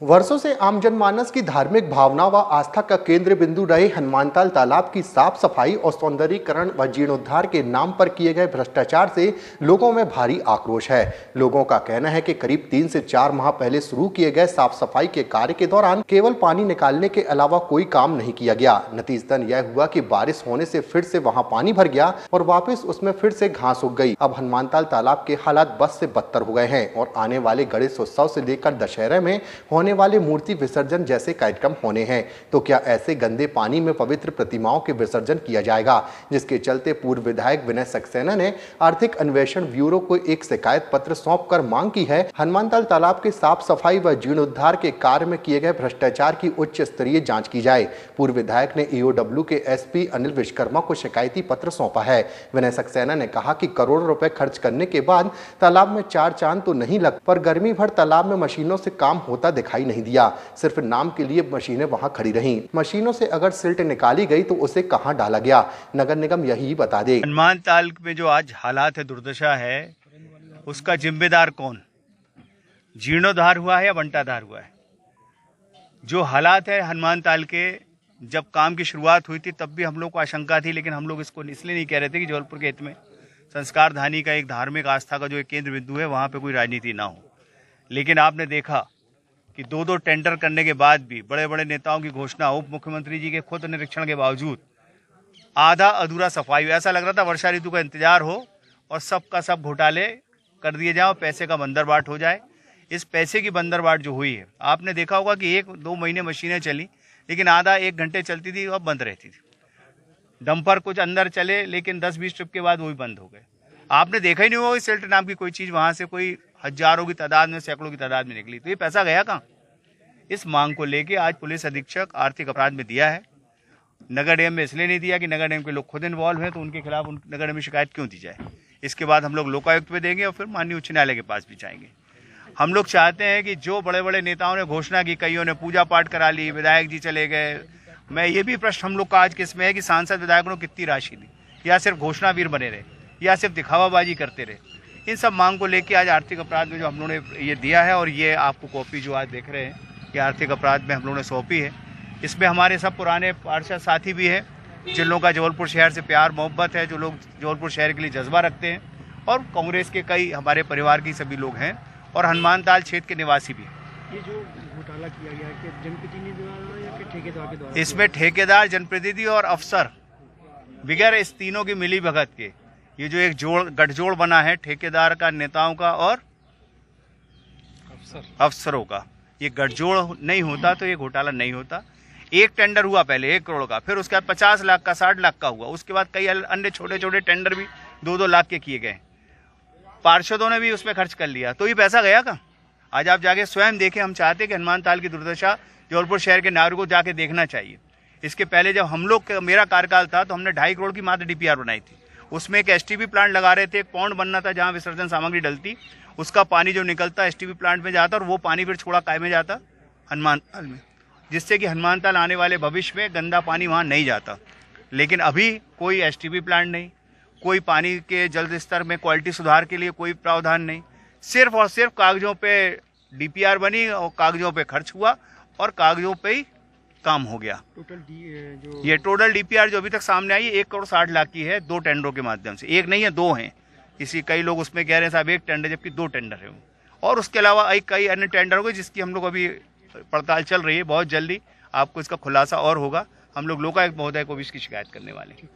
वर्षों से आम जनमानस की धार्मिक भावना व आस्था का केंद्र बिंदु रहे हनुमानताल तालाब की साफ सफाई और सौंदर्यीकरण व जीर्णोद्धार के नाम पर किए गए भ्रष्टाचार से लोगों में भारी आक्रोश है। लोगों का कहना है कि करीब 3 से 4 माह पहले शुरू किए गए साफ सफाई के कार्य के दौरान केवल पानी निकालने के अलावा कोई काम नहीं किया गया। नतीजतन यह हुआ कि बारिश होने से फिर से वहां पानी भर गया और वापस उसमें फिर से घास उग गई। अब हनुमानताल तालाब के हालात बस से बदतर हो गए हैं और आने वाले गणेश उत्सव से लेकर दशहरे में होने वाले मूर्ति विसर्जन जैसे कार्यक्रम होने हैं, तो क्या ऐसे गंदे पानी में पवित्र प्रतिमाओं के विसर्जन किया जाएगा? जिसके चलते पूर्व विधायक विनय सक्सेना ने आर्थिक अन्वेषण ब्यूरो को एक शिकायत पत्र सौंपकर मांग की है हनुमानताल तालाब के साफ सफाई व जीर्णोद्धार के कार्य में किए गए भ्रष्टाचार की उच्च स्तरीय जांच की जाए। पूर्व विधायक ने ईओडब्ल्यू के एसपी अनिल विश्वकर्मा को शिकायती पत्र सौंपा है। विनय सक्सेना ने कहा कि करोड़ों रुपए खर्च करने के बाद तालाब में 4 चांद तो नहीं लग, पर गर्मी भर तालाब में मशीनों से काम होता दिखाई नहीं दिया। सिर्फ नाम के लिए मशीनें वहां खड़ी रहीं। मशीनों से अगर सिल्ट निकाली गई तो उसे कहां डाला गया, नगर निगम यही बता दे। हनुमानताल में जो आज हालात है, दुर्दशा है, उसका जिम्मेदार कौन? जीर्णोद्धार हुआ है या बंटाधार हुआ है? जो हालात है हनुमानताल के, जब काम की शुरुआत हुई थी तब भी हम लोग को आशंका थी, लेकिन हम लोग इसको इसलिए नहीं कह रहे थे कि जबलपुर के हित में संस्कार धानी का एक धार्मिक आस्था का जो एक केंद्र बिंदु है वहां पे कोई राजनीति ना हो। लेकिन आपने देखा कि 2 टेंडर करने के बाद भी बड़े बड़े नेताओं की घोषणा, उप मुख्यमंत्री जी के खुद निरीक्षण के बावजूद आधा अधूरा सफाई, ऐसा लग रहा था वर्षा ऋतु का इंतजार हो और सब का सब घोटाले कर दिए जाए और पैसे का बंदरबाट हो जाए। इस पैसे की बंदरबाट जो हुई है, आपने देखा होगा कि 1-2 महीने मशीनें चली, लेकिन आधा 1 घंटे चलती थी और बंद रहती थी। डंपर कुछ अंदर चले, लेकिन 10-20 ट्रिप के बाद वो भी बंद हो गए। आपने देखा ही नहीं होगा सिल्ट नाम की कोई चीज़ वहाँ से कोई हजारों की तादाद में, सैकड़ों की तादाद में निकली। तो ये पैसा गया कहाँ? इस मांग को लेके आज पुलिस अधीक्षक आर्थिक अपराध में दिया है। नगर निगम में इसलिए नहीं दिया कि नगर निगम के लोग खुद इन्वॉल्व हैं, तो उनके खिलाफ नगर निगम में शिकायत क्यों दी जाए। इसके बाद हम लोग लोकायुक्त पे देंगे और फिर माननीय उच्च न्यायालय के पास भी जाएंगे। हम लोग चाहते हैं कि जो बड़े बड़े नेताओं ने घोषणा की, कईयों ने पूजा पाठ करा ली, विधायक जी चले गए। मैं ये भी प्रश्न हम लोग का आज किसमें है कि सांसद विधायकों ने कितनी राशि दी, या सिर्फ घोषणावीर बने रहे, या सिर्फ दिखावाबाजी करते रहे। इन सब मांग को लेके आज आर्थिक अपराध में जो हम लोगों ने ये दिया है, और ये आपको कॉपी जो आज देख रहे हैं कि आर्थिक अपराध में हम लोगों ने सौंपी है। इसमें हमारे सब पुराने पार्षद साथी भी हैं, जिन लोगों का जबलपुर शहर से प्यार मोहब्बत है, जो लोग जबलपुर शहर के लिए जज्बा रखते हैं, और कांग्रेस के कई हमारे परिवार के सभी लोग हैं, और हनुमानताल क्षेत्र के निवासी भी। ये जो घोटाला किया गया कि जनप्रतिनिधि द्वारा या फिर ठेकेदार के द्वारा? इसमें ठेकेदार, जनप्रतिनिधि और अफसर, बगैर इस तीनों की मिली भगत के ये जो एक गठजोड़ बना है ठेकेदार का, नेताओं का और अफसरों का, ये गठजोड़ नहीं होता तो ये घोटाला नहीं होता। एक टेंडर हुआ पहले 1 करोड़ का, फिर उसके बाद 50 लाख का, 60 लाख का हुआ। उसके बाद कई अन्य छोटे छोटे टेंडर भी 2-2 लाख के किए गए। पार्षदों ने भी उसमें खर्च कर लिया। तो ये पैसा गया कहाँ? आज आप जाके स्वयं देखें। हम चाहते हैं कि हनुमानताल की दुर्दशा जबलपुर शहर के नागरिकों को जाके देखना चाहिए। इसके पहले जब हम लोग मेरा कार्यकाल था तो हमने 2.5 करोड़ की मात्र डीपीआर बनाई थी। उसमें एक एसटीपी प्लांट लगा रहे थे, एक पौंड बनना था जहाँ विसर्जन सामग्री डलती, उसका पानी जो निकलता एसटीपी प्लांट में जाता और वो पानी फिर छोड़ा काय में जाता? हनुमानताल में, जिससे कि हनुमानताल आने वाले भविष्य में गंदा पानी वहाँ नहीं जाता। लेकिन अभी कोई एसटीपी प्लांट नहीं, कोई पानी के जल स्तर में क्वालिटी सुधार के लिए कोई प्रावधान नहीं। सिर्फ और सिर्फ कागजों पे डीपीआर बनी और कागजों पे खर्च हुआ और कागजों पे ही काम हो गया। ये टोटल डीपीआर जो अभी तक सामने आई है 1 करोड़ 60 लाख की है, 2 टेंडरों के माध्यम से। एक नहीं है, 2 हैं। कई लोग उसमें कह रहे हैं साहब 1 टेंडर, जबकि 2 टेंडर है। और उसके अलावा कई अन्य टेंडर हो गए जिसकी हम लोग अभी पड़ताल चल रही है। बहुत जल्दी आपको इसका खुलासा और होगा। हम लोग लोकायुक्त महोदय को भी इसकी शिकायत करने वाले हैं।